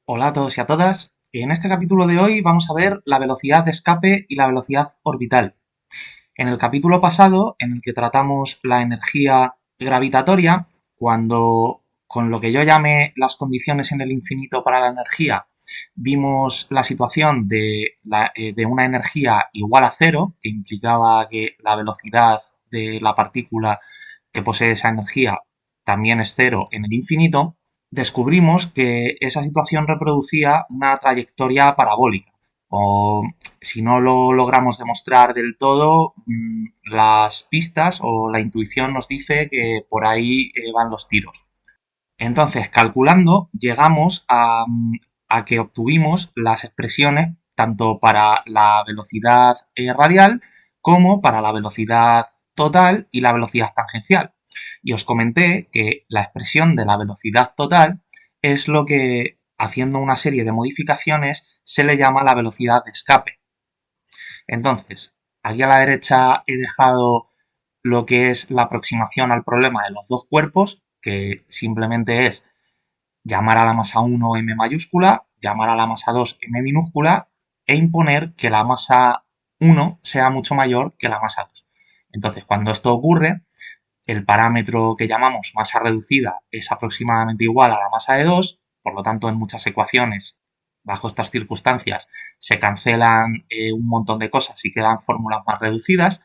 Hola a todos y a todas. En este capítulo de hoy vamos a ver la velocidad de escape y la velocidad orbital. En el capítulo pasado, en el que tratamos la energía gravitatoria, cuando con lo que yo llamé las condiciones en el infinito para la energía, vimos la situación de una energía igual a cero, que implicaba que la velocidad de la partícula que posee esa energía también es cero en el infinito. Descubrimos que esa situación reproducía una trayectoria parabólica, o si no lo logramos demostrar del todo, las pistas o la intuición nos dice que por ahí van los tiros. Entonces, calculando, llegamos a que obtuvimos las expresiones tanto para la velocidad radial como para la velocidad total y la velocidad tangencial. Y os comenté que la expresión de la velocidad total es lo que, haciendo una serie de modificaciones, se le llama la velocidad de escape. Entonces, aquí a la derecha he dejado lo que es la aproximación al problema de los dos cuerpos, que simplemente es llamar a la masa 1 m mayúscula, llamar a la masa 2 m minúscula e imponer que la masa 1 sea mucho mayor que la masa 2. Entonces, cuando esto ocurre, el parámetro que llamamos masa reducida es aproximadamente igual a la masa de 2, por lo tanto, en muchas ecuaciones, bajo estas circunstancias, se cancelan un montón de cosas y quedan fórmulas más reducidas.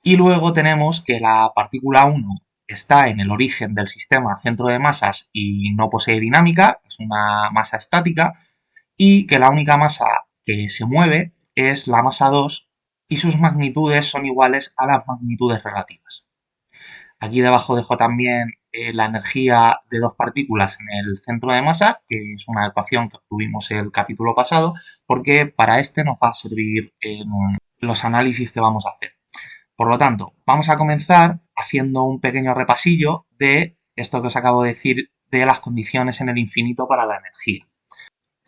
Y luego tenemos que la partícula 1 está en el origen del sistema centro de masas y no posee dinámica, es una masa estática, y que la única masa que se mueve es la masa 2 y sus magnitudes son iguales a las magnitudes relativas. Aquí debajo dejo también la energía de dos partículas en el centro de masa, que es una ecuación que obtuvimos el capítulo pasado, porque para este nos va a servir los análisis que vamos a hacer. Por lo tanto, vamos a comenzar haciendo un pequeño repasillo de esto que os acabo de decir de las condiciones en el infinito para la energía.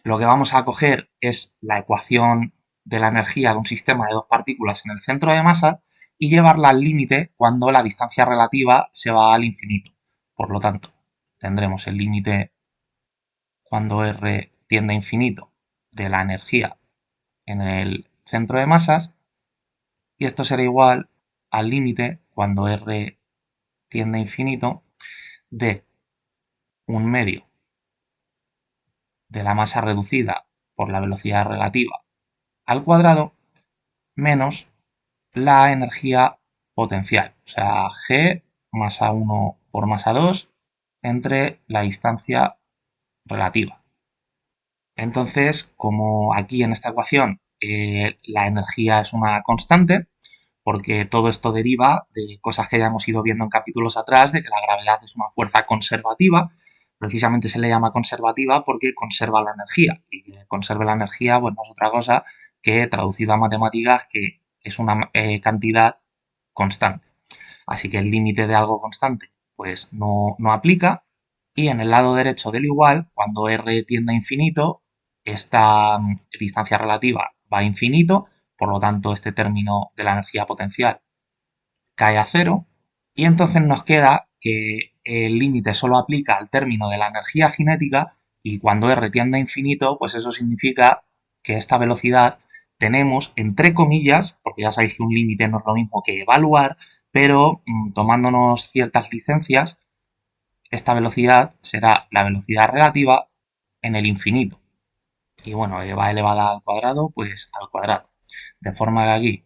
Lo que vamos a coger es la ecuación de la energía de un sistema de dos partículas en el centro de masa y llevarla al límite cuando la distancia relativa se va al infinito. Por lo tanto, tendremos el límite cuando R tiende a infinito de la energía en el centro de masas, y esto será igual al límite cuando R tiende a infinito de un medio de la masa reducida por la velocidad relativa al cuadrado menos la energía potencial, o sea, G masa 1 por masa 2 entre la distancia relativa. Entonces, como aquí en esta ecuación la energía es una constante, porque todo esto deriva de cosas que ya hemos ido viendo en capítulos atrás, de que la gravedad es una fuerza conservativa. Precisamente se le llama conservativa porque conserva la energía, y que conserve la energía pues no es otra cosa que, traducido a matemáticas, que es una cantidad constante. Así que el límite de algo constante pues no aplica, y en el lado derecho del igual, cuando R tiende a infinito, esta distancia relativa va a infinito, por lo tanto este término de la energía potencial cae a cero, y entonces nos queda que el límite solo aplica al término de la energía cinética, y cuando R tiende a infinito, pues eso significa que esta velocidad tenemos, entre comillas, porque ya sabéis que un límite no es lo mismo que evaluar, pero tomándonos ciertas licencias, esta velocidad será la velocidad relativa en el infinito. Y bueno, va elevada al cuadrado, pues al cuadrado. De forma que aquí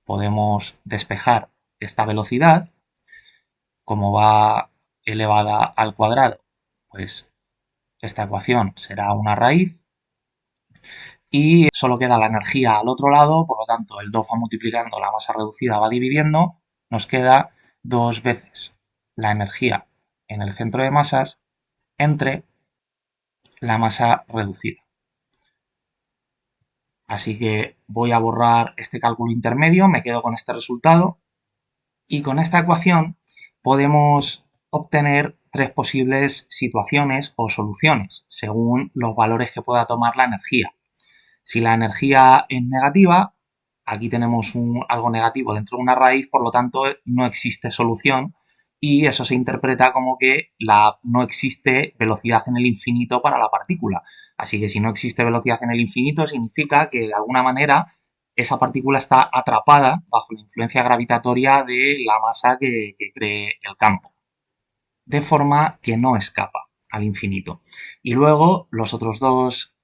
podemos despejar esta velocidad. Como va elevada al cuadrado, pues esta ecuación será una raíz. Y solo queda la energía al otro lado, por lo tanto el 2 va multiplicando, la masa reducida va dividiendo, nos queda dos veces la energía en el centro de masas entre la masa reducida. Así que voy a borrar este cálculo intermedio, me quedo con este resultado, y con esta ecuación podemos obtener tres posibles situaciones o soluciones según los valores que pueda tomar la energía. Si la energía es negativa, aquí tenemos algo negativo dentro de una raíz, por lo tanto no existe solución, y eso se interpreta como que no existe velocidad en el infinito para la partícula. Así que si no existe velocidad en el infinito, significa que de alguna manera esa partícula está atrapada bajo la influencia gravitatoria de la masa que cree el campo, de forma que no escapa al infinito. Y luego los otros dos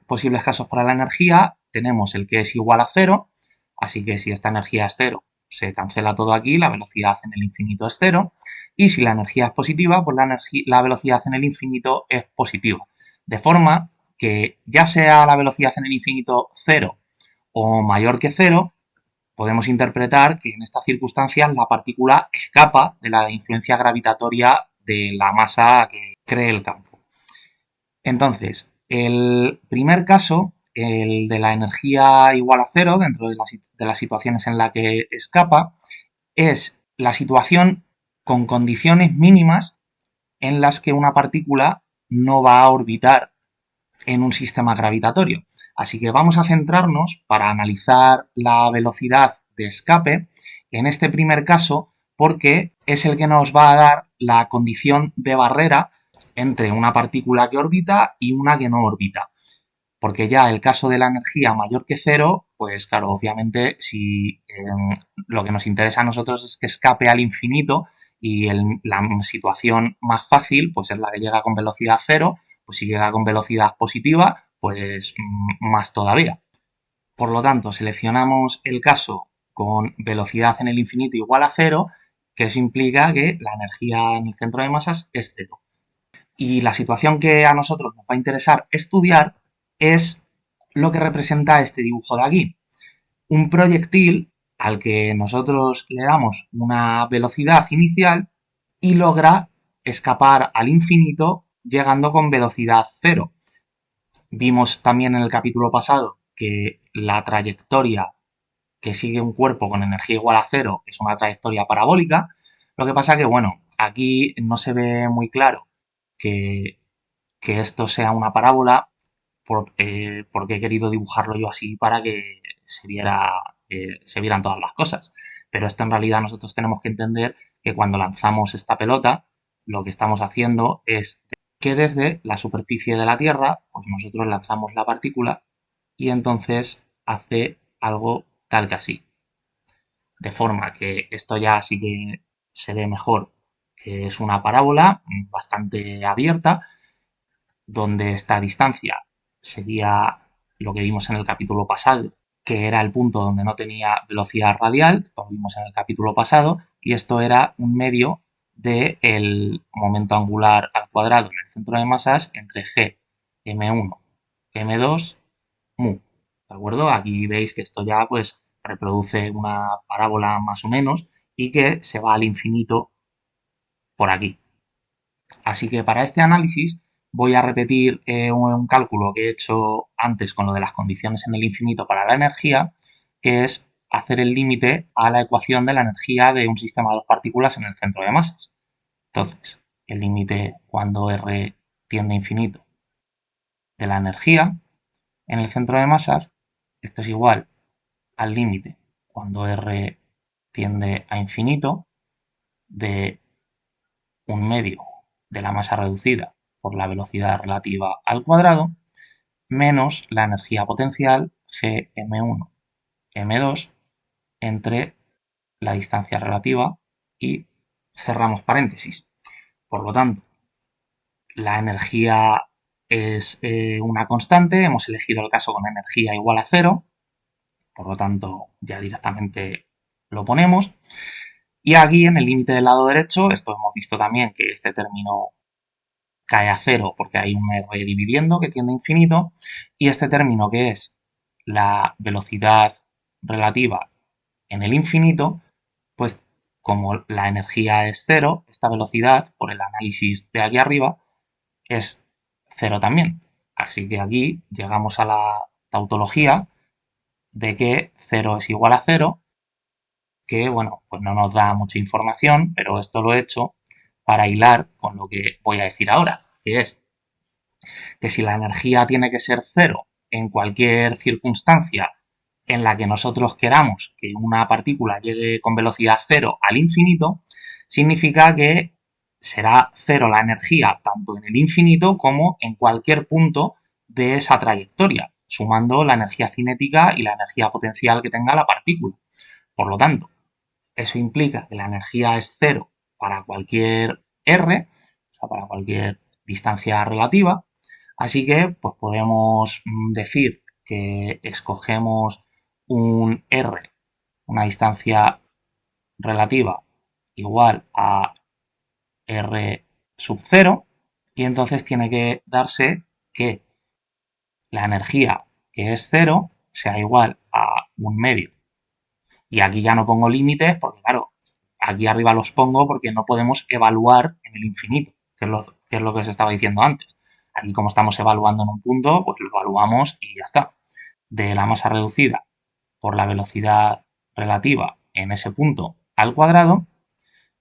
posibles casos para la energía, tenemos el que es igual a cero, así que si esta energía es cero, se cancela todo aquí, la velocidad en el infinito es cero, y si la energía es positiva, pues la velocidad en el infinito es positiva. De forma que ya sea la velocidad en el infinito cero o mayor que cero, podemos interpretar que en estas circunstancias la partícula escapa de la influencia gravitatoria de la masa que cree el campo. Entonces, el primer caso, el de la energía igual a cero, dentro de las situaciones en las que escapa, es la situación con condiciones mínimas en las que una partícula no va a orbitar en un sistema gravitatorio. Así que vamos a centrarnos para analizar la velocidad de escape en este primer caso, porque es el que nos va a dar la condición de barrera entre una partícula que orbita y una que no orbita. Porque ya el caso de la energía mayor que cero, pues claro, obviamente si lo que nos interesa a nosotros es que escape al infinito y la situación más fácil pues es la que llega con velocidad cero, pues si llega con velocidad positiva, pues más todavía. Por lo tanto, seleccionamos el caso con velocidad en el infinito igual a cero, que eso implica que la energía en el centro de masas es cero. Y la situación que a nosotros nos va a interesar estudiar es lo que representa este dibujo de aquí. Un proyectil al que nosotros le damos una velocidad inicial y logra escapar al infinito llegando con velocidad cero. Vimos también en el capítulo pasado que la trayectoria que sigue un cuerpo con energía igual a cero es una trayectoria parabólica. Lo que pasa que, bueno, aquí no se ve muy claro que, que esto sea una parábola porque he querido dibujarlo yo así para que se vieran todas las cosas. Pero esto en realidad nosotros tenemos que entender que cuando lanzamos esta pelota, lo que estamos haciendo es que desde la superficie de la Tierra, pues nosotros lanzamos la partícula y entonces hace algo tal que así. De forma que esto ya sí que se ve mejor, que es una parábola bastante abierta, donde esta distancia sería lo que vimos en el capítulo pasado, que era el punto donde no tenía velocidad radial, esto lo vimos en el capítulo pasado, y esto era un medio del momento angular al cuadrado en el centro de masas entre g, m1, m2, mu. ¿De acuerdo? Aquí veis que esto ya pues reproduce una parábola más o menos y que se va al infinito por aquí. Así que para este análisis voy a repetir un cálculo que he hecho antes con lo de las condiciones en el infinito para la energía, que es hacer el límite a la ecuación de la energía de un sistema de dos partículas en el centro de masas. Entonces, el límite cuando R tiende a infinito de la energía en el centro de masas, esto es igual al límite cuando R tiende a infinito de un medio de la masa reducida por la velocidad relativa al cuadrado menos la energía potencial Gm1, m2 entre la distancia relativa y cerramos paréntesis. Por lo tanto, la energía es una constante, hemos elegido el caso con energía igual a cero, por lo tanto ya directamente lo ponemos. Y aquí en el límite del lado derecho, esto hemos visto también que este término cae a cero porque hay un R dividiendo que tiende a infinito, y este término que es la velocidad relativa en el infinito, pues como la energía es cero, esta velocidad, por el análisis de aquí arriba, es cero también. Así que aquí llegamos a la tautología de que cero es igual a cero, que bueno, pues no nos da mucha información, pero esto lo he hecho para hilar con lo que voy a decir ahora, que es que si la energía tiene que ser cero en cualquier circunstancia en la que nosotros queramos que una partícula llegue con velocidad cero al infinito, significa que será cero la energía tanto en el infinito como en cualquier punto de esa trayectoria, sumando la energía cinética y la energía potencial que tenga la partícula. Por lo tanto, eso implica que la energía es cero para cualquier r, o sea, para cualquier distancia relativa. Así que pues podemos decir que escogemos un r, una distancia relativa igual a r sub 0, y entonces tiene que darse que la energía que es cero sea igual a un medio. Y aquí ya no pongo límites porque, claro, aquí arriba los pongo porque no podemos evaluar en el infinito, que es lo que os estaba diciendo antes. Aquí, como estamos evaluando en un punto, pues lo evaluamos y ya está. De la masa reducida por la velocidad relativa en ese punto al cuadrado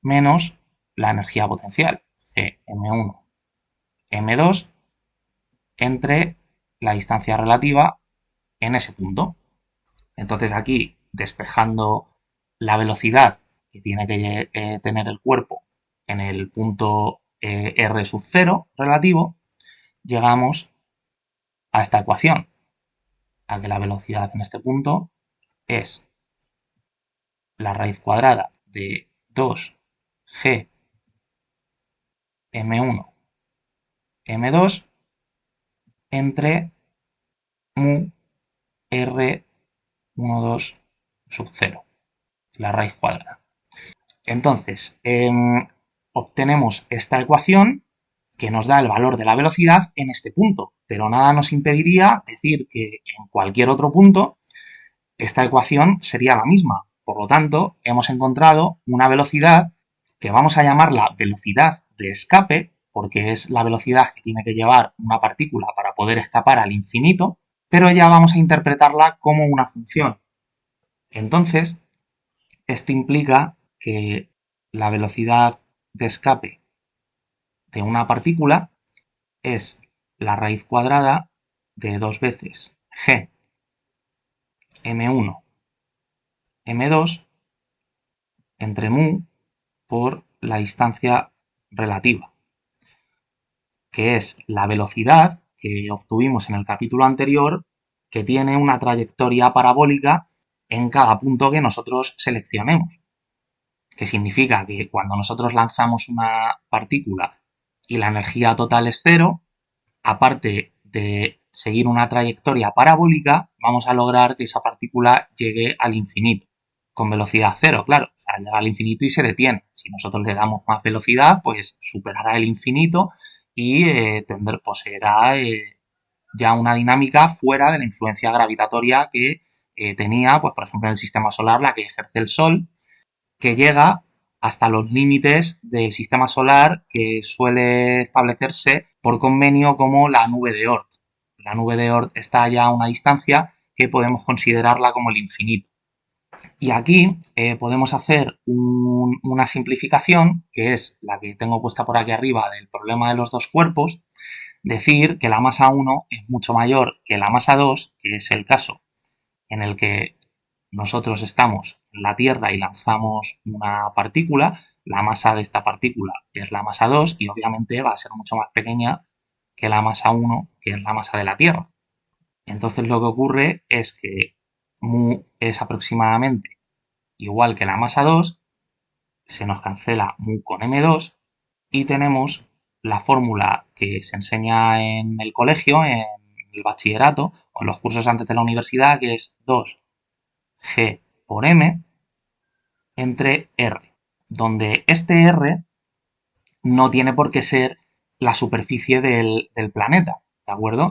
menos la energía potencial, Gm1, m2, entre la distancia relativa en ese punto. Entonces aquí, despejando la velocidad que tiene que tener el cuerpo en el punto r sub 0 relativo, llegamos a esta ecuación, a que la velocidad en este punto es la raíz cuadrada de 2g m1 m2 entre mu r12 sub 0, la raíz cuadrada. Entonces, obtenemos esta ecuación que nos da el valor de la velocidad en este punto, pero nada nos impediría decir que en cualquier otro punto esta ecuación sería la misma. Por lo tanto, hemos encontrado una velocidad que vamos a llamarla velocidad de escape, porque es la velocidad que tiene que llevar una partícula para poder escapar al infinito, pero ya vamos a interpretarla como una función. Entonces, esto implica que la velocidad de escape de una partícula es la raíz cuadrada de 2 veces g m1 m2 entre mu por la distancia relativa, que es la velocidad que obtuvimos en el capítulo anterior, que tiene una trayectoria parabólica en cada punto que nosotros seleccionemos, que significa que cuando nosotros lanzamos una partícula y la energía total es cero, aparte de seguir una trayectoria parabólica, vamos a lograr que esa partícula llegue al infinito, con velocidad cero, claro, o sea, llega al infinito y se detiene. Si nosotros le damos más velocidad, pues superará el infinito y poseerá ya una dinámica fuera de la influencia gravitatoria que tenía, pues por ejemplo, en el sistema solar, la que ejerce el Sol, que llega hasta los límites del sistema solar que suele establecerse por convenio como la nube de Oort. La nube de Oort está ya a una distancia que podemos considerarla como el infinito. Y aquí podemos hacer una simplificación, que es la que tengo puesta por aquí arriba del problema de los dos cuerpos, decir que la masa 1 es mucho mayor que la masa 2, que es el caso en el que nosotros estamos en la Tierra y lanzamos una partícula, la masa de esta partícula es la masa 2 y obviamente va a ser mucho más pequeña que la masa 1, que es la masa de la Tierra. Entonces lo que ocurre es que mu es aproximadamente igual que la masa 2, se nos cancela mu con m2 y tenemos la fórmula que se enseña en el colegio, en el bachillerato o en los cursos antes de la universidad, que es 2g por m entre r, donde este r no tiene por qué ser la superficie del planeta, ¿de acuerdo?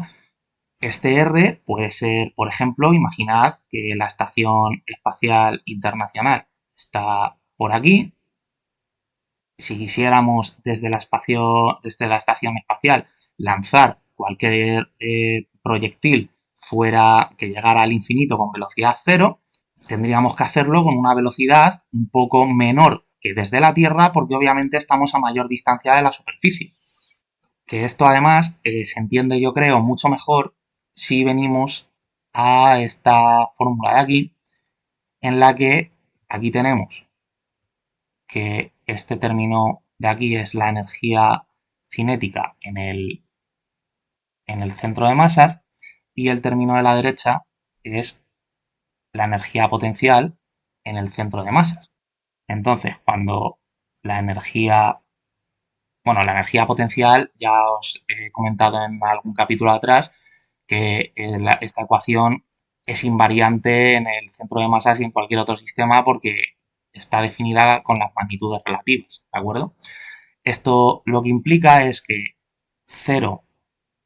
Este R puede ser, por ejemplo, imaginad que la Estación Espacial Internacional está por aquí. Si quisiéramos desde la Estación Espacial lanzar cualquier proyectil fuera que llegara al infinito con velocidad cero, tendríamos que hacerlo con una velocidad un poco menor que desde la Tierra, porque obviamente estamos a mayor distancia de la superficie. Que esto además se entiende, yo creo, mucho mejor si venimos a esta fórmula de aquí, en la que aquí tenemos que Este término de aquí es la energía cinética en el centro de masas y el término de la derecha es la energía potencial en el centro de masas. Entonces, cuando la energía, bueno, la energía potencial, ya os he comentado en algún capítulo atrás que esta ecuación es invariante en el centro de masas y en cualquier otro sistema porque está definida con las magnitudes relativas, ¿de acuerdo? Esto lo que implica es que cero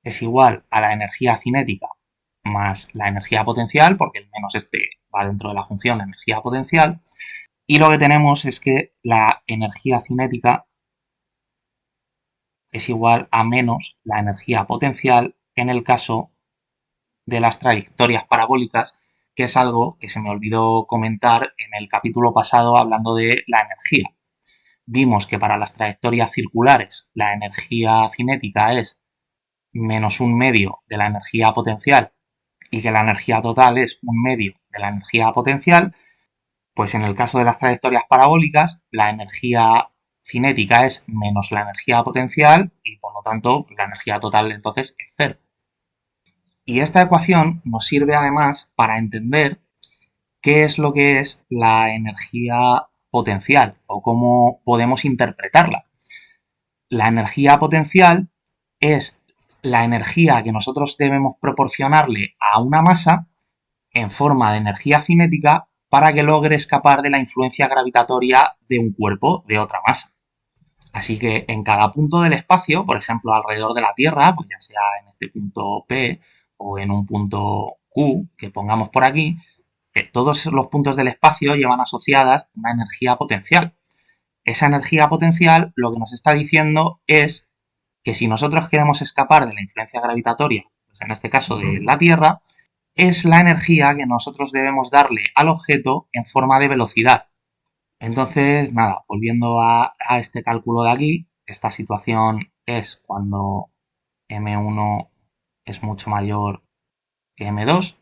es igual a la energía cinética más la energía potencial, porque el menos este va dentro de la función energía potencial, y lo que tenemos es que la energía cinética es igual a menos la energía potencial en el caso de las trayectorias parabólicas, que es algo que se me olvidó comentar en el capítulo pasado hablando de la energía. Vimos que para las trayectorias circulares la energía cinética es menos un medio de la energía potencial y que la energía total es un medio de la energía potencial, pues en el caso de las trayectorias parabólicas, la energía cinética es menos la energía potencial y por lo tanto la energía total entonces es cero. Y esta ecuación nos sirve además para entender qué es lo que es la energía potencial o cómo podemos interpretarla. La energía potencial es la energía que nosotros debemos proporcionarle a una masa en forma de energía cinética para que logre escapar de la influencia gravitatoria de un cuerpo de otra masa. Así que en cada punto del espacio, por ejemplo alrededor de la Tierra, pues ya sea en este punto P o en un punto Q que pongamos por aquí, todos los puntos del espacio llevan asociadas una energía potencial. Esa energía potencial lo que nos está diciendo es que si nosotros queremos escapar de la influencia gravitatoria, pues en este caso de la Tierra, es la energía que nosotros debemos darle al objeto en forma de velocidad. Entonces, nada, volviendo a este cálculo de aquí, esta situación es cuando M1 es mucho mayor que M2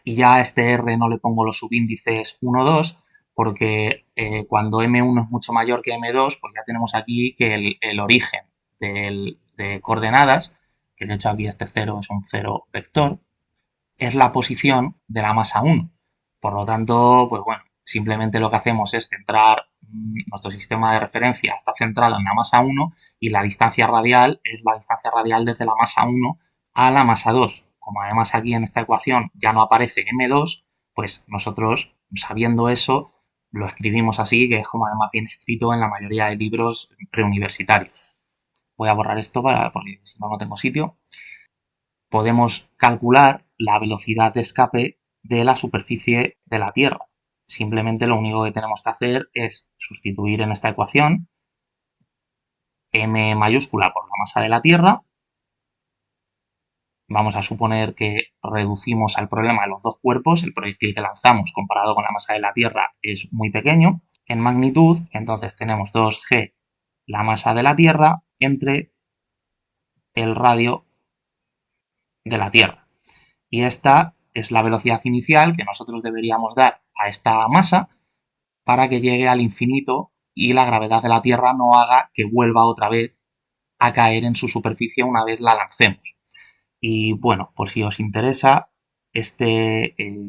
y ya a este R no le pongo los subíndices 1, 2 porque cuando M1 es mucho mayor que M2, pues ya tenemos aquí que el origen de coordenadas, que de hecho aquí este 0 es un 0 vector, es la posición de la masa 1. Por lo tanto, pues bueno, simplemente lo que hacemos es centrar nuestro sistema de referencia está centrado en la masa 1 y la distancia radial es la distancia radial desde la masa 1 a la masa 2. Como además aquí en esta ecuación ya no aparece M2, pues nosotros, sabiendo eso, lo escribimos así, que es como además viene escrito en la mayoría de libros preuniversitarios. Voy a borrar esto porque si no, no tengo sitio. Podemos calcular la velocidad de escape de la superficie de la Tierra. Simplemente lo único que tenemos que hacer es sustituir en esta ecuación m mayúscula por la masa de la Tierra. Vamos a suponer que reducimos al problema de los dos cuerpos, el proyectil que lanzamos comparado con la masa de la Tierra es muy pequeño en magnitud, entonces tenemos 2g la masa de la Tierra entre el radio de la Tierra. Y esta es la velocidad inicial que nosotros deberíamos dar a esta masa para que llegue al infinito y la gravedad de la Tierra no haga que vuelva otra vez a caer en su superficie una vez la lancemos. Y bueno, por si os interesa,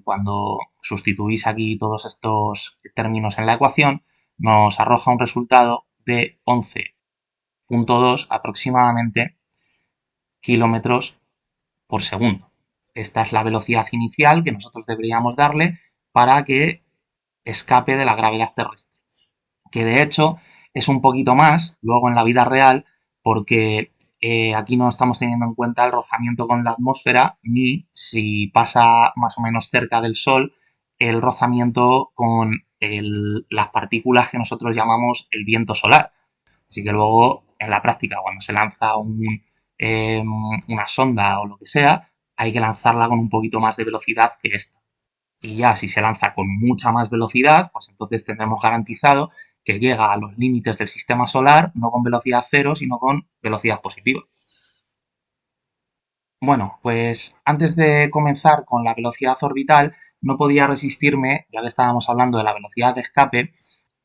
cuando sustituís aquí todos estos términos en la ecuación, nos arroja un resultado de 11,2 aproximadamente kilómetros por segundo. Esta es la velocidad inicial que nosotros deberíamos darle para que escape de la gravedad terrestre. Que de hecho es un poquito más luego en la vida real porque aquí no estamos teniendo en cuenta el rozamiento con la atmósfera ni si pasa más o menos cerca del Sol el rozamiento con las partículas que nosotros llamamos el viento solar. Así que luego en la práctica cuando se lanza una sonda o lo que sea, hay que lanzarla con un poquito más de velocidad que esta. Y ya si se lanza con mucha más velocidad, pues entonces tendremos garantizado que llega a los límites del sistema solar no con velocidad cero, sino con velocidad positiva. Bueno, pues antes de comenzar con la velocidad orbital, no podía resistirme, ya que estábamos hablando de la velocidad de escape,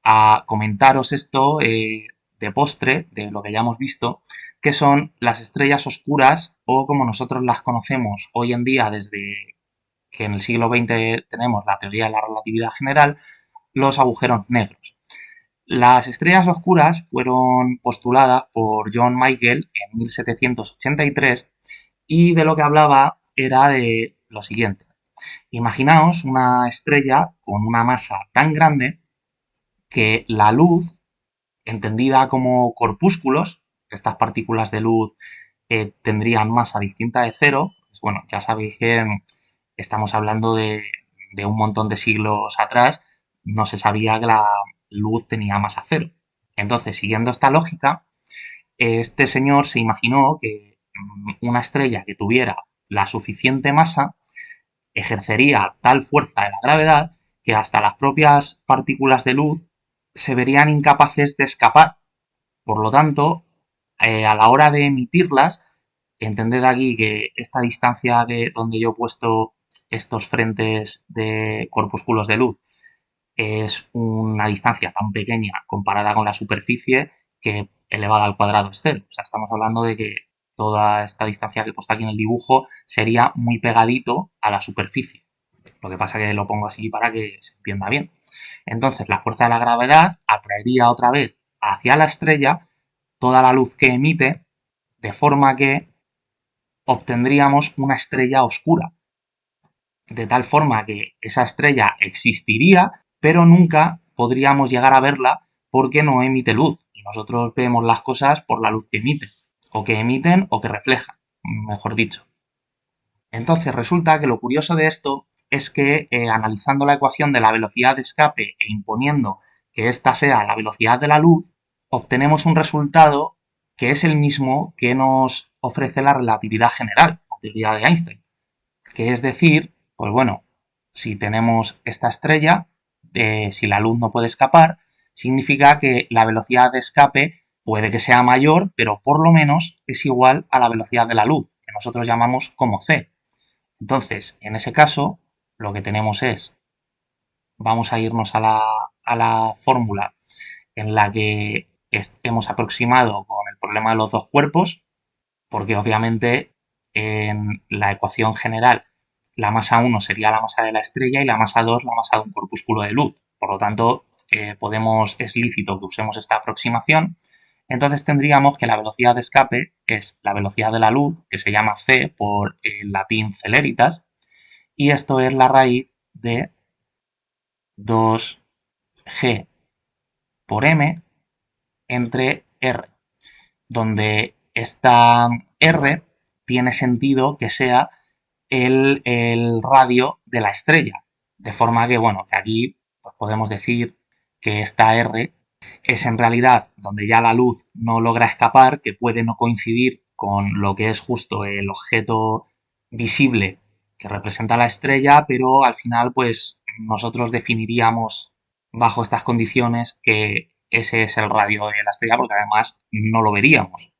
a comentaros esto de postre, de lo que ya hemos visto, que son las estrellas oscuras o como nosotros las conocemos hoy en día desde que en el siglo XX tenemos la teoría de la relatividad general, los agujeros negros. Las estrellas oscuras fueron postuladas por John Michael en 1783 y de lo que hablaba era de lo siguiente. Imaginaos una estrella con una masa tan grande que la luz, entendida como corpúsculos, estas partículas de luz tendrían masa distinta de cero, pues bueno, ya sabéis que estamos hablando de un montón de siglos atrás, no se sabía que la luz tenía masa cero. Entonces, siguiendo esta lógica, este señor se imaginó que una estrella que tuviera la suficiente masa ejercería tal fuerza de la gravedad que hasta las propias partículas de luz se verían incapaces de escapar. Por lo tanto, a la hora de emitirlas, entended aquí que esta distancia donde yo he puesto estos frentes de corpúsculos de luz es una distancia tan pequeña comparada con la superficie que elevada al cuadrado es cero. O sea, estamos hablando de que toda esta distancia que he puesto aquí en el dibujo sería muy pegadito a la superficie. Lo que pasa que lo pongo así para que se entienda bien. Entonces, la fuerza de la gravedad atraería otra vez hacia la estrella toda la luz que emite, de forma que obtendríamos una estrella oscura. De tal forma que esa estrella existiría, pero nunca podríamos llegar a verla porque no emite luz. Y nosotros vemos las cosas por la luz que emite, o que emiten o que reflejan, mejor dicho. Entonces resulta que lo curioso de esto es que analizando la ecuación de la velocidad de escape e imponiendo que ésta sea la velocidad de la luz, obtenemos un resultado que es el mismo que nos ofrece la relatividad general, la teoría de Einstein. Que es decir, pues bueno, si tenemos esta estrella, si la luz no puede escapar, significa que la velocidad de escape puede que sea mayor, pero por lo menos es igual a la velocidad de la luz, que nosotros llamamos como c. Entonces, en ese caso, lo que tenemos es, vamos a irnos a la fórmula en la que hemos aproximado con el problema de los dos cuerpos, porque obviamente en la ecuación general la masa 1 sería la masa de la estrella y la masa 2 la masa de un corpúsculo de luz. Por lo tanto, es lícito que usemos esta aproximación. Entonces tendríamos que la velocidad de escape es la velocidad de la luz, que se llama c por el latín celeritas, y esto es la raíz de 2g por m entre r, donde esta r tiene sentido que sea el radio de la estrella. De forma que, bueno, que aquí pues podemos decir que esta R es en realidad donde ya la luz no logra escapar, que puede no coincidir con lo que es justo el objeto visible que representa la estrella, pero al final pues nosotros definiríamos bajo estas condiciones que ese es el radio de la estrella porque además no lo veríamos.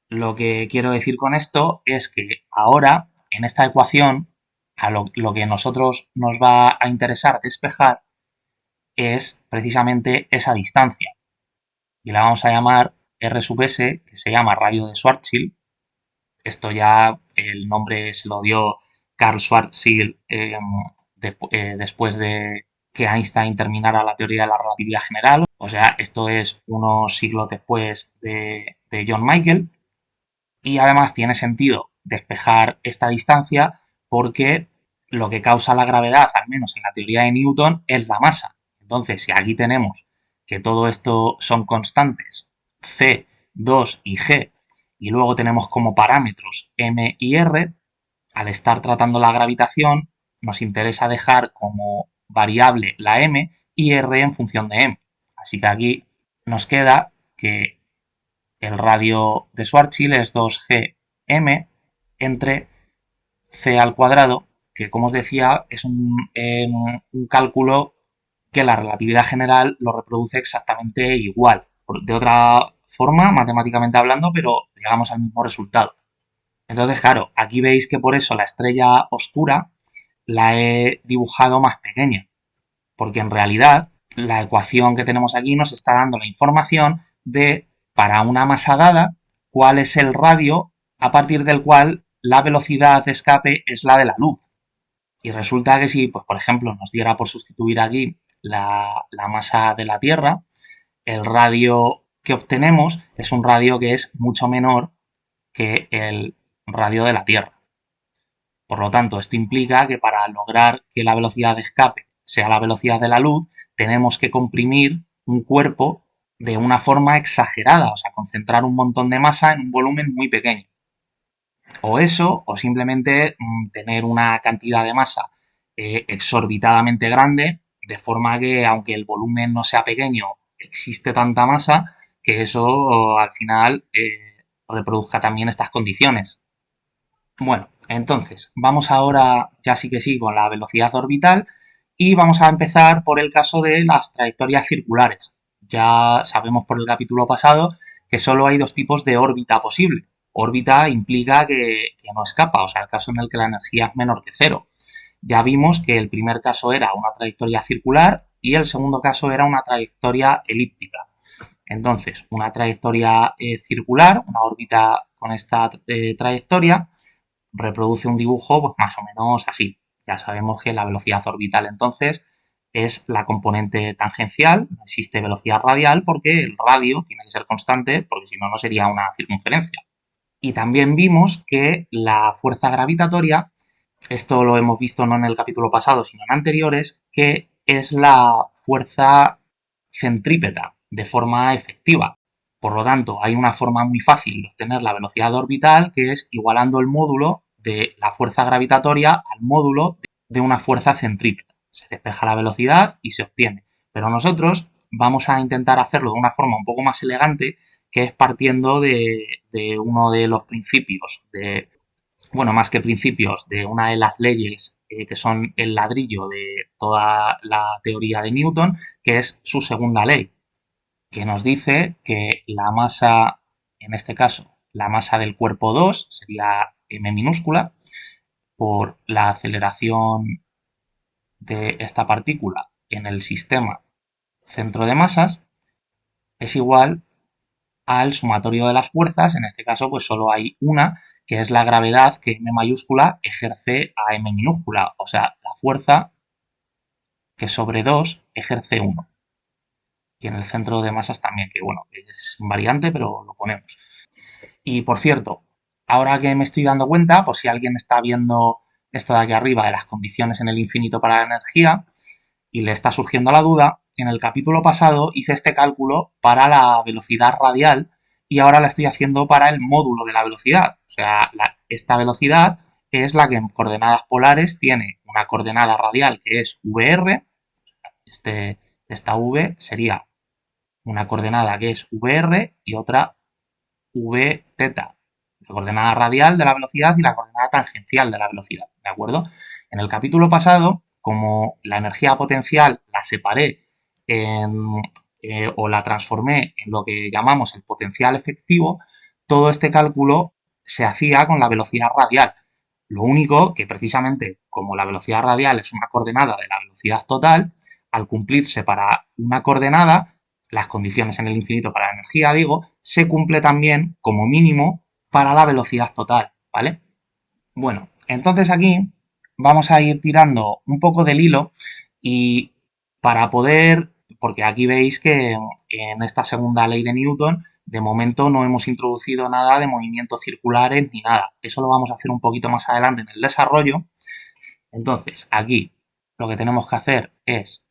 Lo que quiero decir con esto es que ahora, en esta ecuación, lo que a nosotros nos va a interesar despejar es precisamente esa distancia. Y la vamos a llamar R sub S, que se llama radio de Schwarzschild. Esto ya el nombre se lo dio Karl Schwarzschild después de que Einstein terminara la teoría de la relatividad general. O sea, esto es unos siglos después de John Michael. Y además tiene sentido despejar esta distancia porque lo que causa la gravedad, al menos en la teoría de Newton, es la masa. Entonces, si aquí tenemos que todo esto son constantes, c, 2 y g, y luego tenemos como parámetros m y r, al estar tratando la gravitación, nos interesa dejar como variable la m y r en función de m. Así que aquí nos queda que el radio de Schwarzschild es 2gm entre c al cuadrado, que como os decía es un cálculo que la relatividad general lo reproduce exactamente igual. De otra forma, matemáticamente hablando, pero llegamos al mismo resultado. Entonces, claro, aquí veis que por eso la estrella oscura la he dibujado más pequeña, porque en realidad la ecuación que tenemos aquí nos está dando la información de, para una masa dada, cuál es el radio a partir del cual la velocidad de escape es la de la luz. Y resulta que si, pues, por ejemplo, nos diera por sustituir aquí la masa de la Tierra, el radio que obtenemos es un radio que es mucho menor que el radio de la Tierra. Por lo tanto, esto implica que para lograr que la velocidad de escape sea la velocidad de la luz, tenemos que comprimir un cuerpo de una forma exagerada, o sea, concentrar un montón de masa en un volumen muy pequeño. O eso, o simplemente tener una cantidad de masa exorbitadamente grande, de forma que aunque el volumen no sea pequeño, existe tanta masa que eso al final reproduzca también estas condiciones. Bueno, entonces, vamos ahora ya sí que sí con la velocidad orbital y vamos a empezar por el caso de las trayectorias circulares. Ya sabemos por el capítulo pasado que solo hay dos tipos de órbita posible. Órbita implica que no escapa, o sea, el caso en el que la energía es menor que cero. Ya vimos que el primer caso era una trayectoria circular y el segundo caso era una trayectoria elíptica. Entonces, una trayectoria circular, una órbita con esta trayectoria, reproduce un dibujo pues más o menos así. Ya sabemos que la velocidad orbital entonces es la componente tangencial, no existe velocidad radial porque el radio tiene que ser constante porque si no, no sería una circunferencia. Y también vimos que la fuerza gravitatoria, esto lo hemos visto no en el capítulo pasado sino en anteriores, que es la fuerza centrípeta de forma efectiva. Por lo tanto, hay una forma muy fácil de obtener la velocidad orbital que es igualando el módulo de la fuerza gravitatoria al módulo de una fuerza centrípeta. Se despeja la velocidad y se obtiene. Pero nosotros vamos a intentar hacerlo de una forma un poco más elegante, que es partiendo de uno de los principios, bueno, más que principios, de una de las leyes que son el ladrillo de toda la teoría de Newton, que es su segunda ley, que nos dice que la masa, en este caso, la masa del cuerpo 2 sería m minúscula, por la aceleración de esta partícula en el sistema centro de masas, es igual al sumatorio de las fuerzas, en este caso pues solo hay una, que es la gravedad que m mayúscula ejerce a m minúscula, o sea, la fuerza que sobre 2 ejerce 1. Y en el centro de masas también, que bueno, es invariante, pero lo ponemos. Y por cierto, ahora que me estoy dando cuenta, por si alguien está viendo esto de aquí arriba de las condiciones en el infinito para la energía y le está surgiendo la duda, en el capítulo pasado hice este cálculo para la velocidad radial y ahora la estoy haciendo para el módulo de la velocidad. O sea, esta velocidad es la que en coordenadas polares tiene una coordenada radial que es VR, esta V sería una coordenada que es VR y otra v teta, la coordenada radial de la velocidad y la coordenada tangencial de la velocidad, ¿de acuerdo? En el capítulo pasado, como la energía potencial la separé o la transformé en lo que llamamos el potencial efectivo, todo este cálculo se hacía con la velocidad radial. Lo único que precisamente como la velocidad radial es una coordenada de la velocidad total, al cumplirse para una coordenada, las condiciones en el infinito para la energía, digo, se cumple también como mínimo para la velocidad total, ¿vale? Bueno, entonces aquí vamos a ir tirando un poco del hilo y para poder, porque aquí veis que en esta segunda ley de Newton de momento no hemos introducido nada de movimientos circulares ni nada. Eso lo vamos a hacer un poquito más adelante en el desarrollo. Entonces, aquí lo que tenemos que hacer es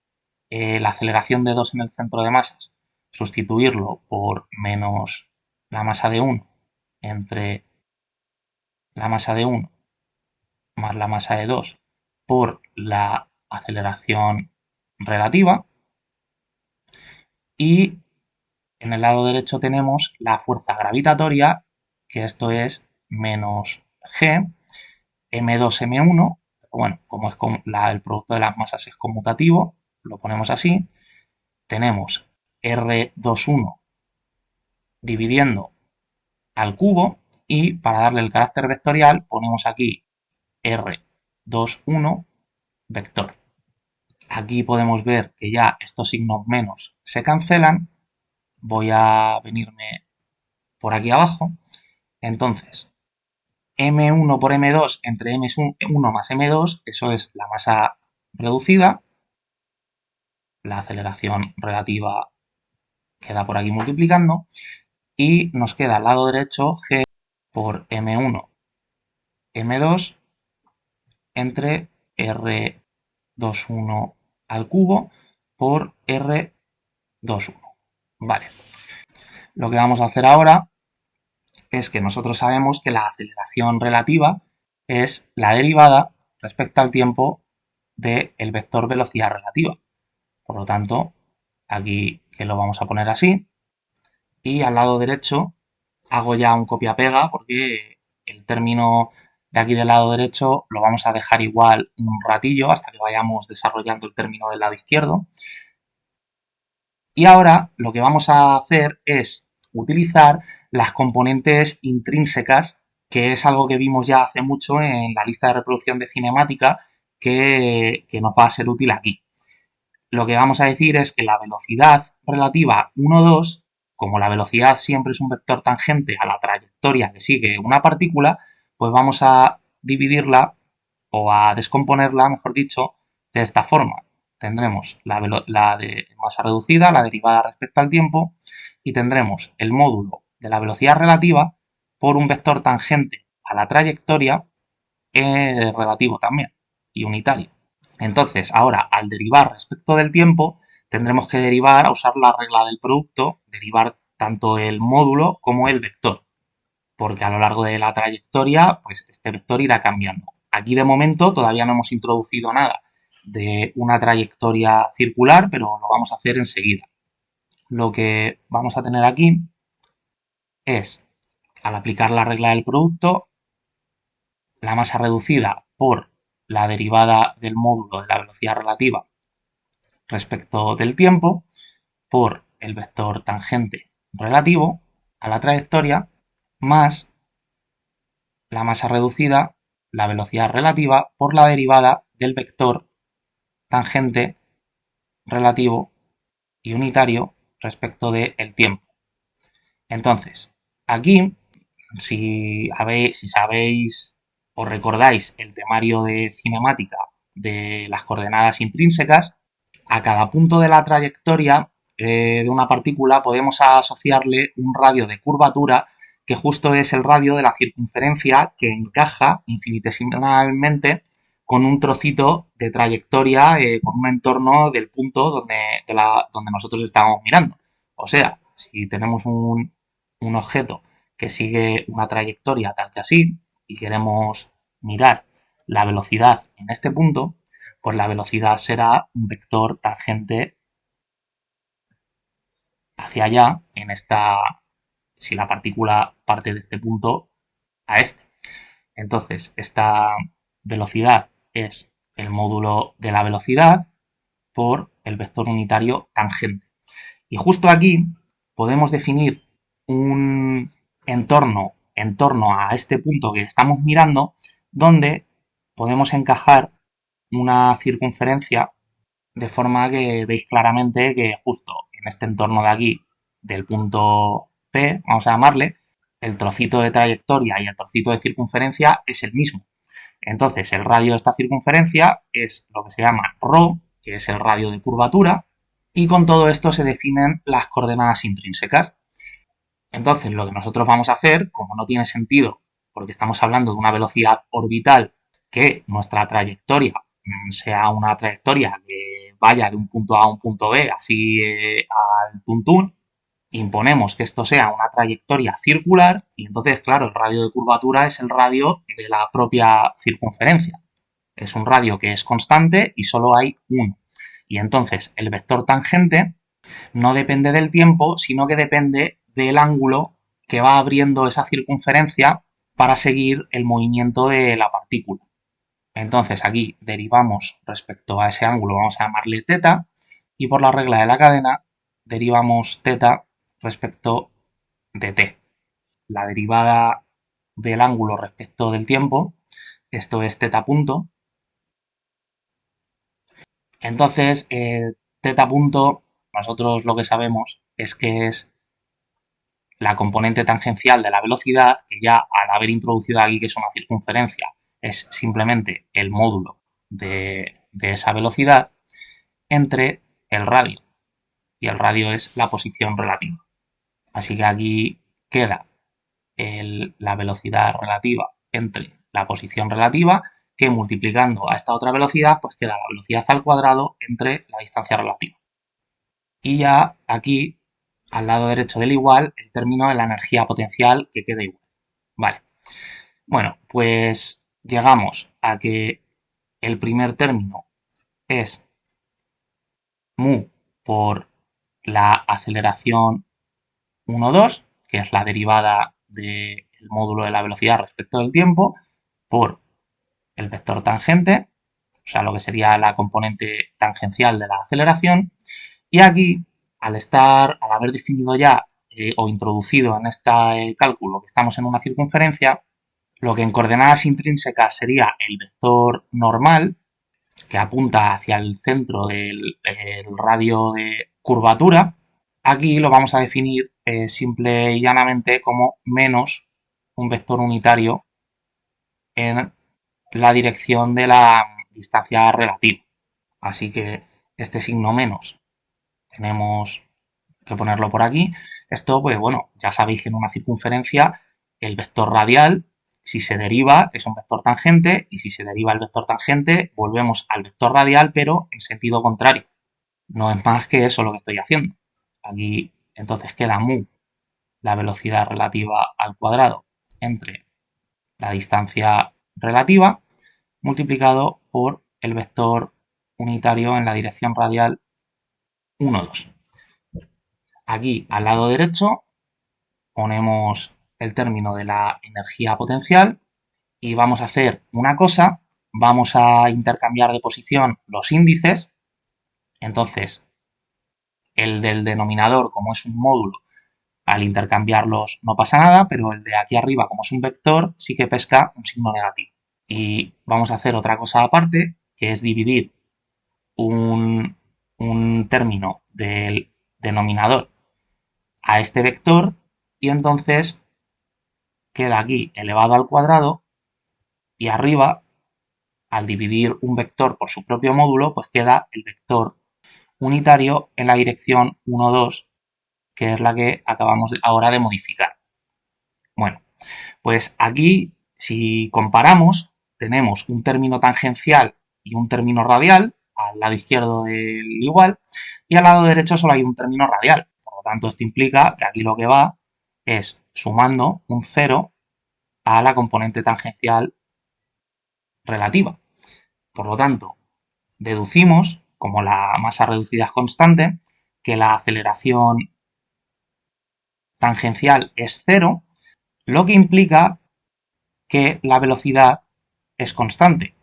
la aceleración de 2 en el centro de masas, sustituirlo por menos la masa de 1 entre la masa de 1 más la masa de 2 por la aceleración relativa. Y en el lado derecho tenemos la fuerza gravitatoria, que esto es menos g, m2, m1. Bueno, como es el producto de las masas es conmutativo, lo ponemos así. Tenemos r21 dividiendo al cubo y para darle el carácter vectorial ponemos aquí r21 vector. Aquí podemos ver que ya estos signos menos se cancelan. Voy a venirme por aquí abajo. Entonces, M1 por M2 entre M1 más M2, eso es la masa reducida. La aceleración relativa queda por aquí multiplicando. Y nos queda al lado derecho G por M1, M2 entre R21 al cubo por R21. Vale. Lo que vamos a hacer ahora es que nosotros sabemos que la aceleración relativa es la derivada respecto al tiempo del vector velocidad relativa. Por lo tanto, aquí que lo vamos a poner así. Y al lado derecho hago ya un copia-pega porque el término de aquí del lado derecho lo vamos a dejar igual un ratillo hasta que vayamos desarrollando el término del lado izquierdo. Y ahora lo que vamos a hacer es utilizar las componentes intrínsecas, que es algo que vimos ya hace mucho en la lista de reproducción de cinemática, que nos va a ser útil aquí. Lo que vamos a decir es que la velocidad relativa 1,2, como la velocidad siempre es un vector tangente a la trayectoria que sigue una partícula, pues vamos a dividirla o a descomponerla, mejor dicho, de esta forma. Tendremos la de masa reducida, la derivada respecto al tiempo, y tendremos el módulo de la velocidad relativa por un vector tangente a la trayectoria relativo también y unitario. Entonces, ahora, al derivar respecto del tiempo, tendremos que derivar a usar la regla del producto, derivar tanto el módulo como el vector, porque a lo largo de la trayectoria, pues este vector irá cambiando. Aquí de momento todavía no hemos introducido nada de una trayectoria circular, pero lo vamos a hacer enseguida. Lo que vamos a tener aquí es, al aplicar la regla del producto, la masa reducida por la derivada del módulo de la velocidad relativa respecto del tiempo por el vector tangente relativo a la trayectoria más la masa reducida, la velocidad relativa, por la derivada del vector tangente relativo y unitario respecto del tiempo. Entonces, aquí, si sabéis o recordáis el temario de cinemática de las coordenadas intrínsecas, a cada punto de la trayectoria de una partícula podemos asociarle un radio de curvatura que justo es el radio de la circunferencia que encaja infinitesimalmente con un trocito de trayectoria, con un entorno del punto donde nosotros estábamos mirando. O sea, si tenemos un objeto que sigue una trayectoria tal que así y queremos mirar la velocidad en este punto, pues la velocidad será un vector tangente hacia allá si la partícula parte de este punto a este. Entonces, esta velocidad es el módulo de la velocidad por el vector unitario tangente. Y justo aquí podemos definir un entorno en torno a este punto que estamos mirando, donde podemos encajar una circunferencia de forma que veis claramente que justo en este entorno de aquí, del punto P, vamos a llamarle, el trocito de trayectoria y el trocito de circunferencia es el mismo. Entonces, el radio de esta circunferencia es lo que se llama ρ, que es el radio de curvatura, y con todo esto se definen las coordenadas intrínsecas. Entonces, lo que nosotros vamos a hacer, como no tiene sentido, porque estamos hablando de una velocidad orbital, que nuestra trayectoria sea una trayectoria que vaya de un punto A a un punto B, así al tuntún, imponemos que esto sea una trayectoria circular y entonces, claro, el radio de curvatura es el radio de la propia circunferencia. Es un radio que es constante y solo hay uno. Y entonces el vector tangente no depende del tiempo, sino que depende del ángulo que va abriendo esa circunferencia para seguir el movimiento de la partícula. Entonces aquí derivamos respecto a ese ángulo, vamos a llamarle teta, y por la regla de la cadena derivamos teta respecto de t. La derivada del ángulo respecto del tiempo, esto es teta punto, Entonces, teta punto, nosotros lo que sabemos es que es la componente tangencial de la velocidad, que ya al haber introducido aquí que es una circunferencia, es simplemente el módulo de esa velocidad, entre el radio. Y el radio es la posición relativa. Así que aquí queda la velocidad relativa entre la posición relativa, que multiplicando a esta otra velocidad, pues queda la velocidad al cuadrado entre la distancia relativa. Y ya aquí, al lado derecho del igual, el término de la energía potencial que queda igual. Vale. Bueno, pues llegamos a que el primer término es mu por la aceleración 1,2, que es la derivada del módulo de la velocidad respecto del tiempo, por el vector tangente, o sea, lo que sería la componente tangencial de la aceleración. Y aquí, al haber definido ya o introducido en este cálculo que estamos en una circunferencia, lo que en coordenadas intrínsecas sería el vector normal, que apunta hacia el centro del radio de curvatura, aquí lo vamos a definir simple y llanamente como menos un vector unitario en la dirección de la distancia relativa. Así que este signo menos tenemos que ponerlo por aquí. Esto, pues bueno, ya sabéis que en una circunferencia el vector radial, si se deriva, es un vector tangente, y si se deriva el vector tangente, volvemos al vector radial, pero en sentido contrario. No es más que eso lo que estoy haciendo. Aquí entonces queda mu, la velocidad relativa al cuadrado, entre la distancia relativa, multiplicado por el vector unitario en la dirección radial 1, 2. Aquí al lado derecho ponemos el término de la energía potencial y vamos a hacer una cosa, vamos a intercambiar de posición los índices. Entonces, el del denominador, como es un módulo, al intercambiarlos no pasa nada, pero el de aquí arriba, como es un vector, sí que pesca un signo negativo. Y vamos a hacer otra cosa aparte, que es dividir un término del denominador a este vector, y entonces queda aquí elevado al cuadrado, y arriba, al dividir un vector por su propio módulo, pues queda el vector unitario en la dirección 1, 2, que es la que acabamos ahora de modificar. Bueno, pues aquí, si comparamos, tenemos un término tangencial y un término radial, al lado izquierdo del igual, y al lado derecho solo hay un término radial. Por lo tanto, esto implica que aquí lo que va es sumando un 0 a la componente tangencial relativa. Por lo tanto, deducimos, como la masa reducida es constante, que la aceleración tangencial es 0, lo que implica que la velocidad es constante,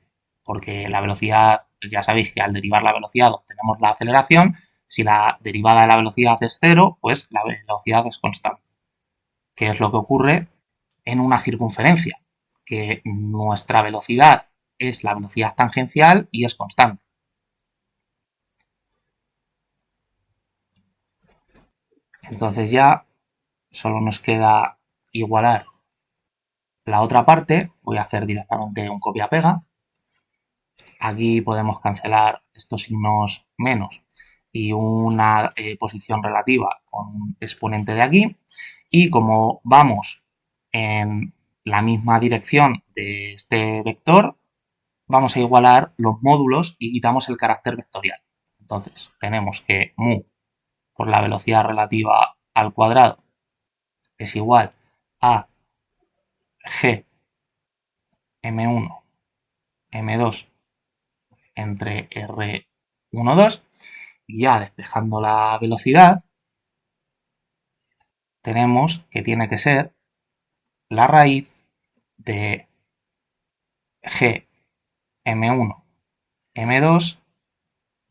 porque la velocidad, ya sabéis que al derivar la velocidad obtenemos la aceleración. Si la derivada de la velocidad es 0, pues la velocidad es constante. ¿Qué es lo que ocurre en una circunferencia? Que nuestra velocidad es la velocidad tangencial y es constante. Entonces ya solo nos queda igualar la otra parte. Voy a hacer directamente un copia-pega. Aquí podemos cancelar estos signos menos y una posición relativa con un exponente de aquí. Y como vamos en la misma dirección de este vector, vamos a igualar los módulos y quitamos el carácter vectorial. Entonces tenemos que mu por la velocidad relativa al cuadrado es igual a g m1 m2 entre r1, 2, y ya despejando la velocidad tenemos que tiene que ser la raíz de g m1 m2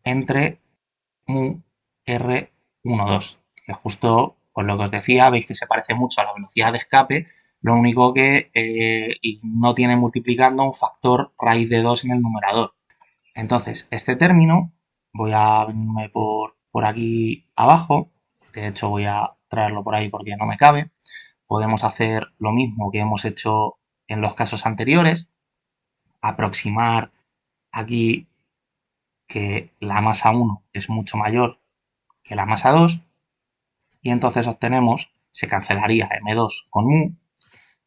entre mu r1, 2, que justo por lo que os decía, veis que se parece mucho a la velocidad de escape, lo único que no tiene multiplicando un factor raíz de 2 en el numerador. Entonces, este término Voy a venirme por aquí abajo. De hecho, voy a traerlo por ahí porque no me cabe. Podemos hacer lo mismo que hemos hecho en los casos anteriores. Aproximar aquí que la masa 1 es mucho mayor que la masa 2. Y entonces obtenemos, se cancelaría m2 con mu.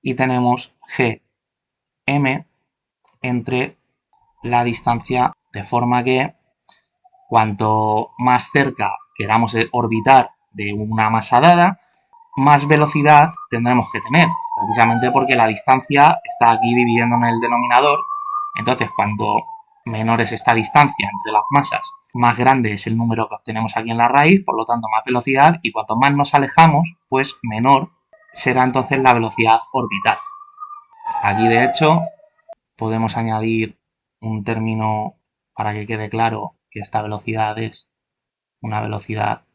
Y tenemos gm entre la distancia, de forma que cuanto más cerca queramos orbitar de una masa dada, más velocidad tendremos que tener, precisamente porque la distancia está aquí dividiendo en el denominador. Entonces, cuanto menor es esta distancia entre las masas, más grande es el número que obtenemos aquí en la raíz, por lo tanto más velocidad, y cuanto más nos alejamos, pues menor será entonces la velocidad orbital. Aquí, de hecho, podemos añadir un término para que quede claro que esta velocidad es una velocidad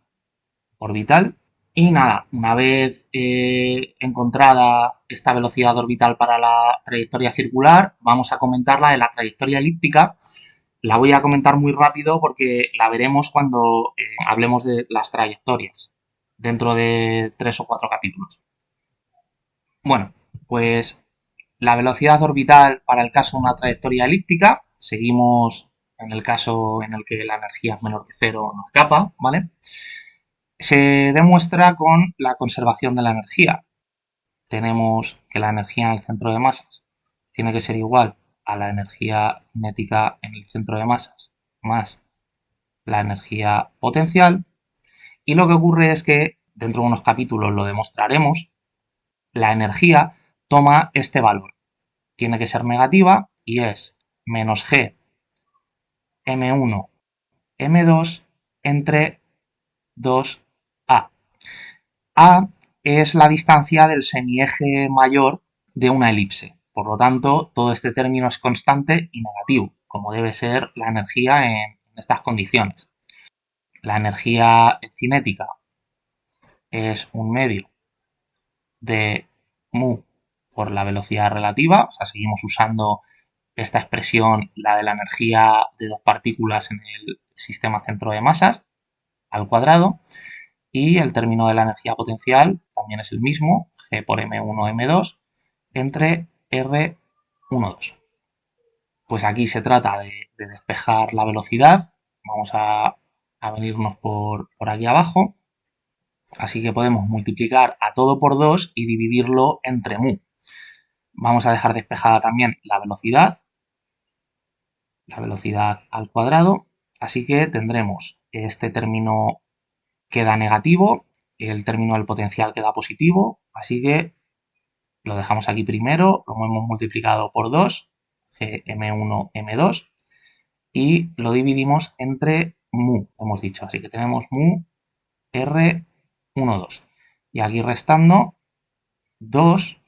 orbital. Y nada, una vez encontrada esta velocidad orbital para la trayectoria circular, vamos a comentar la de la trayectoria elíptica. La voy a comentar muy rápido porque la veremos cuando hablemos de las trayectorias, dentro de 3 o 4 capítulos. Bueno, pues la velocidad orbital para el caso de una trayectoria elíptica, seguimos en el caso en el que la energía es menor que cero, no escapa, ¿vale? Se demuestra con la conservación de la energía. Tenemos que la energía en el centro de masas tiene que ser igual a la energía cinética en el centro de masas más la energía potencial. Y lo que ocurre es que, dentro de unos capítulos lo demostraremos, la energía toma este valor. Tiene que ser negativa y es menos G M1 M2 entre 2A. A es la distancia del semieje mayor de una elipse. Por lo tanto, todo este término es constante y negativo, como debe ser la energía en estas condiciones. La energía cinética es un medio de mu por la velocidad relativa, o sea, seguimos usando esta expresión, la de la energía de dos partículas en el sistema centro de masas, al cuadrado, y el término de la energía potencial también es el mismo, G por M1, M2, entre R1, 2. Pues aquí se trata de despejar la velocidad. Vamos a venirnos por aquí abajo. Así que podemos multiplicar a todo por 2 y dividirlo entre mu. Vamos a dejar despejada también la velocidad al cuadrado. Así que tendremos este término queda negativo, el término del potencial queda positivo, así que lo dejamos aquí primero, lo hemos multiplicado por 2, Gm1, M2, y lo dividimos entre mu, hemos dicho, así que tenemos mu R1, 2. Y aquí restando 2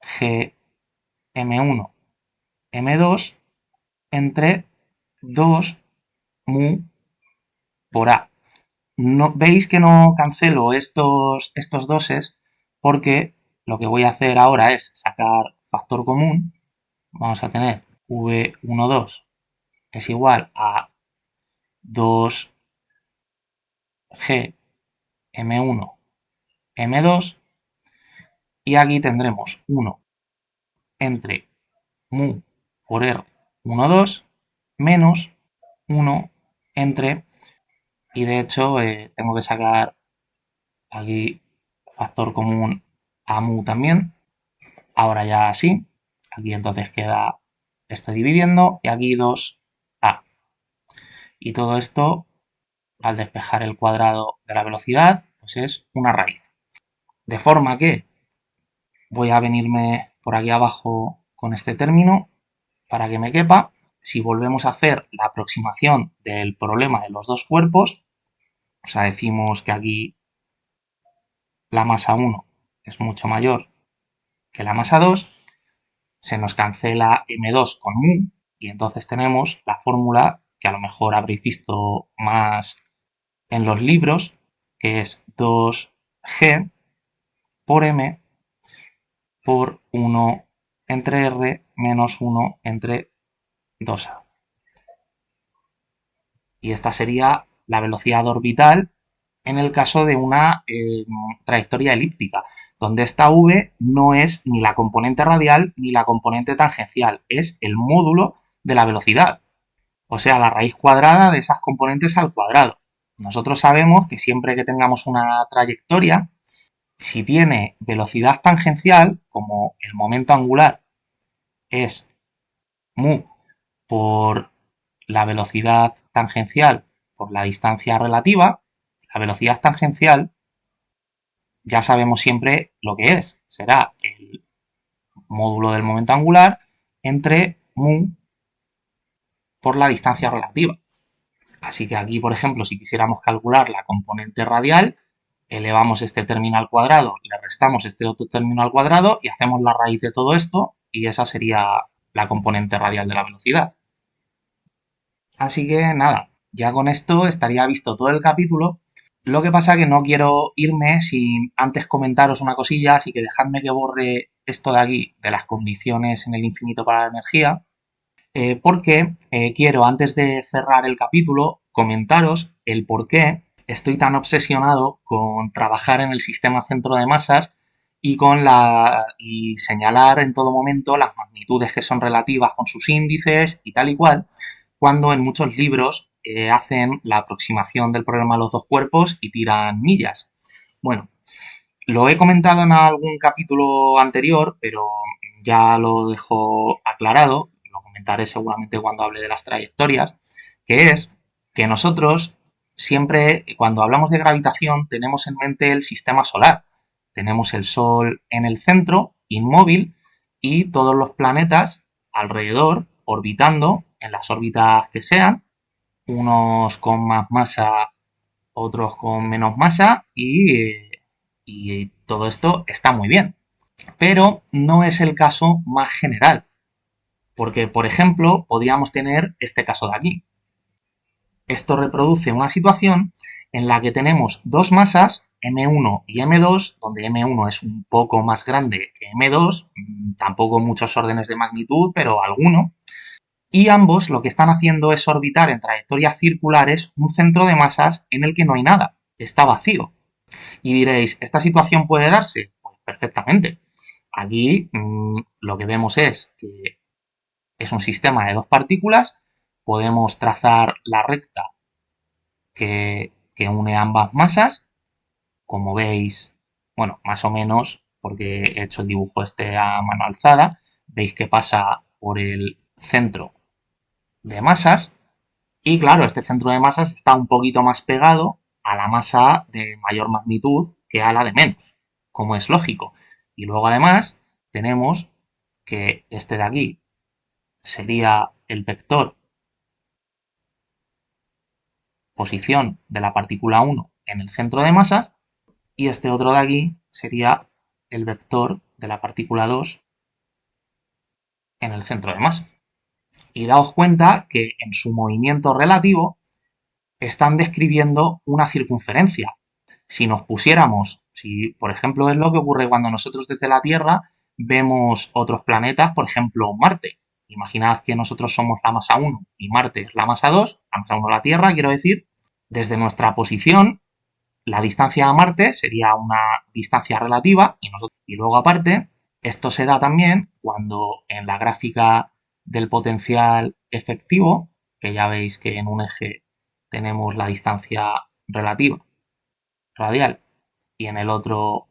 Gm1, M2 entre 2 mu por A. No, veis que no cancelo estos doses porque lo que voy a hacer ahora es sacar factor común. Vamos a tener V12 es igual a 2G M1 M2 y aquí tendremos 1 entre mu por R12 menos 1 entre, y de hecho tengo que sacar aquí factor común a mu también. Ahora ya sí. Aquí entonces queda esto dividiendo y aquí 2a. Y todo esto, al despejar el cuadrado de la velocidad, pues es una raíz. De forma que voy a venirme por aquí abajo con este término para que me quepa. Si volvemos a hacer la aproximación del problema de los dos cuerpos, o sea, decimos que aquí la masa 1 es mucho mayor que la masa 2, se nos cancela M2 con mu y entonces tenemos la fórmula que a lo mejor habréis visto más en los libros, que es 2G por M por 1 entre R menos 1 entre 2A. Y esta sería la velocidad orbital en el caso de una trayectoria elíptica, donde esta v no es ni la componente radial ni la componente tangencial, es el módulo de la velocidad, o sea, la raíz cuadrada de esas componentes al cuadrado. Nosotros sabemos que siempre que tengamos una trayectoria, si tiene velocidad tangencial, como el momento angular es mu por la velocidad tangencial por la distancia relativa, la velocidad tangencial ya sabemos siempre lo que es. Será el módulo del momento angular entre mu por la distancia relativa. Así que aquí, por ejemplo, si quisiéramos calcular la componente radial, elevamos este término al cuadrado, le restamos este otro término al cuadrado y hacemos la raíz de todo esto y esa sería la componente radial de la velocidad. Así que nada, ya con esto estaría visto todo el capítulo. Lo que pasa que no quiero irme sin antes comentaros una cosilla, así que dejadme que borre esto de aquí, de las condiciones en el infinito para la energía, porque quiero, antes de cerrar el capítulo, comentaros el por qué estoy tan obsesionado con trabajar en el sistema centro de masas y señalar en todo momento las magnitudes que son relativas con sus índices y tal y cual, cuando en muchos libros hacen la aproximación del problema a los dos cuerpos y tiran millas. Bueno, lo he comentado en algún capítulo anterior, pero ya lo dejo aclarado, lo comentaré seguramente cuando hable de las trayectorias, que es que nosotros siempre, cuando hablamos de gravitación, tenemos en mente el sistema solar. Tenemos el Sol en el centro, inmóvil, y todos los planetas alrededor, orbitando en las órbitas que sean, unos con más masa, otros con menos masa, y todo esto está muy bien. Pero no es el caso más general, porque, por ejemplo, podríamos tener este caso de aquí. Esto reproduce una situación en la que tenemos dos masas, M1 y M2, donde M1 es un poco más grande que M2, tampoco muchos órdenes de magnitud, pero alguno, y ambos lo que están haciendo es orbitar en trayectorias circulares un centro de masas en el que no hay nada, está vacío. Y diréis, ¿esta situación puede darse? Pues perfectamente. Aquí lo que vemos es que es un sistema de dos partículas, podemos trazar la recta que une ambas masas, como veis, bueno, más o menos, porque he hecho el dibujo este a mano alzada, veis que pasa por el centro de masas, y claro, este centro de masas está un poquito más pegado a la masa de mayor magnitud que a la de menos, como es lógico. Y luego además tenemos que este de aquí sería el vector posición de la partícula 1 en el centro de masas y este otro de aquí sería el vector de la partícula 2 en el centro de masas. Y daos cuenta que en su movimiento relativo están describiendo una circunferencia. Si nos pusiéramos, si por ejemplo es lo que ocurre cuando nosotros desde la Tierra vemos otros planetas, por ejemplo Marte. Imaginad que nosotros somos la masa 1 y Marte es la masa 2, la masa 1 la Tierra, quiero decir, desde nuestra posición, la distancia a Marte sería una distancia relativa y luego aparte, esto se da también cuando en la gráfica del potencial efectivo, que ya veis que en un eje tenemos la distancia relativa, radial, y en el otro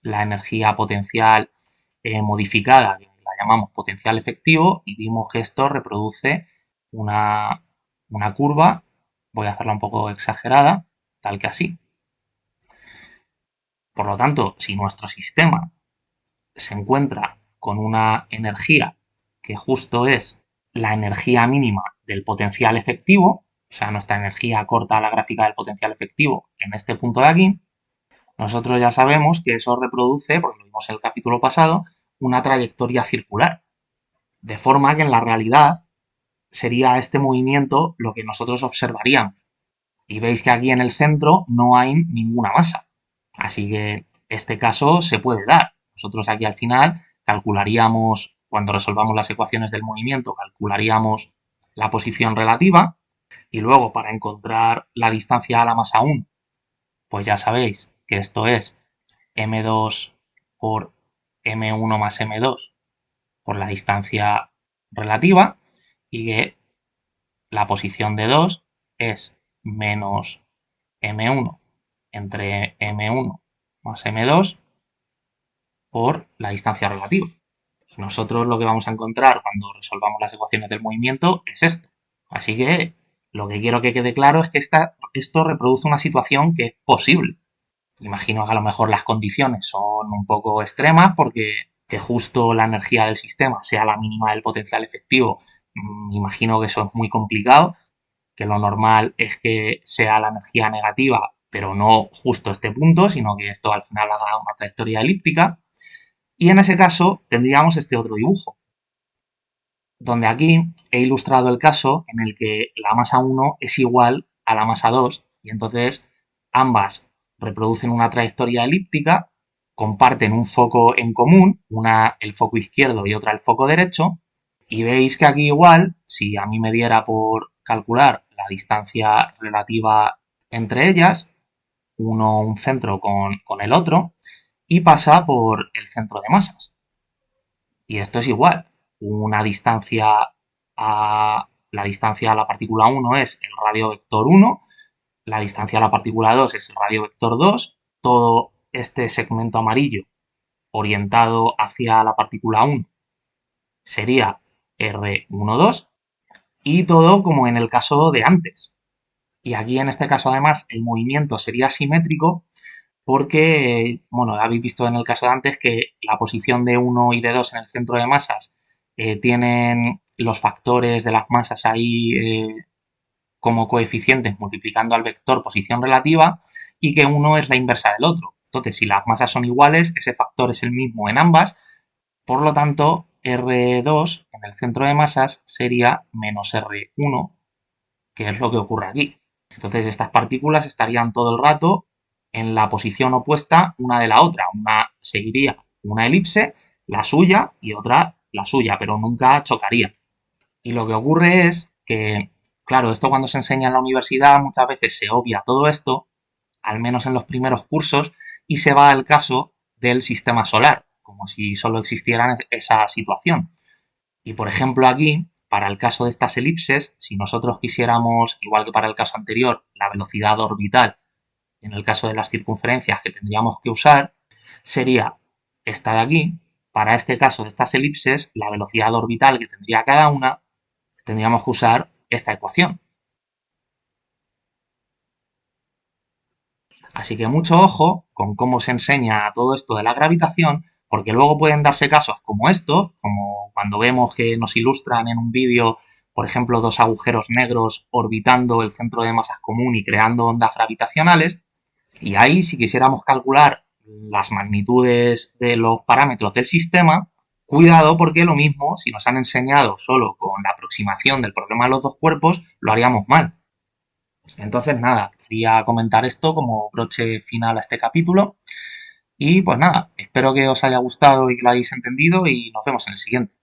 la energía potencial modificada, que la llamamos potencial efectivo, y vimos que esto reproduce una curva, voy a hacerla un poco exagerada, tal que así. Por lo tanto, si nuestro sistema se encuentra con una energía que justo es la energía mínima del potencial efectivo, o sea, nuestra energía corta a la gráfica del potencial efectivo en este punto de aquí, nosotros ya sabemos que eso reproduce, porque lo vimos en el capítulo pasado, una trayectoria circular. De forma que en la realidad sería este movimiento lo que nosotros observaríamos. Y veis que aquí en el centro no hay ninguna masa. Así que este caso se puede dar. Nosotros aquí al final calcularíamos, cuando resolvamos las ecuaciones del movimiento, calcularíamos la posición relativa Y luego, para encontrar la distancia a la masa 1, pues ya sabéis que esto es m2 por m1 más m2 por la distancia relativa, y que la posición de 2 es menos m1 entre m1 más m2 por la distancia relativa. Nosotros lo que vamos a encontrar cuando resolvamos las ecuaciones del movimiento es esto. Así que lo que quiero que quede claro es que esto reproduce una situación que es posible. Imagino que a lo mejor las condiciones son un poco extremas porque que justo la energía del sistema sea la mínima del potencial efectivo, imagino que eso es muy complicado, que lo normal es que sea la energía negativa, pero no justo este punto, sino que esto al final haga una trayectoria elíptica. Y en ese caso tendríamos este otro dibujo, donde aquí he ilustrado el caso en el que la masa 1 es igual a la masa 2 y entonces ambas reproducen una trayectoria elíptica, comparten un foco en común, una el foco izquierdo y otra el foco derecho, y veis que aquí igual, si a mí me diera por calcular la distancia relativa entre ellas, uno un centro con el otro, y pasa por el centro de masas. Y esto es igual. Una distancia la distancia a la partícula 1 es el radio vector 1, la distancia a la partícula 2 es el radio vector 2, todo este segmento amarillo orientado hacia la partícula 1 sería R12 y todo como en el caso de antes. Y aquí en este caso además el movimiento sería simétrico porque, bueno, habéis visto en el caso de antes que la posición de 1 y de 2 en el centro de masas tienen los factores de las masas ahí como coeficientes multiplicando al vector posición relativa y que uno es la inversa del otro. Entonces, si las masas son iguales, ese factor es el mismo en ambas, por lo tanto, R2 en el centro de masas sería menos R1, que es lo que ocurre aquí. Entonces estas partículas estarían todo el rato en la posición opuesta una de la otra. Una seguiría una elipse, la suya, y otra la suya, pero nunca chocaría. Y lo que ocurre es que, claro, esto cuando se enseña en la universidad muchas veces se obvia todo esto, al menos en los primeros cursos, y se va al caso del sistema solar, como si solo existiera esa situación. Y por ejemplo aquí, para el caso de estas elipses, si nosotros quisiéramos, igual que para el caso anterior, la velocidad orbital, en el caso de las circunferencias que tendríamos que usar, sería esta de aquí. Para este caso de estas elipses, la velocidad orbital que tendría cada una, tendríamos que usar esta ecuación. Así que mucho ojo con cómo se enseña todo esto de la gravitación, porque luego pueden darse casos como estos, como cuando vemos que nos ilustran en un vídeo, por ejemplo, dos agujeros negros orbitando el centro de masas común y creando ondas gravitacionales. Y ahí, si quisiéramos calcular las magnitudes de los parámetros del sistema, cuidado porque lo mismo, si nos han enseñado solo con la aproximación del problema de los dos cuerpos, lo haríamos mal. Entonces, nada, quería comentar esto como broche final a este capítulo. Y pues nada, espero que os haya gustado y que lo hayáis entendido y nos vemos en el siguiente.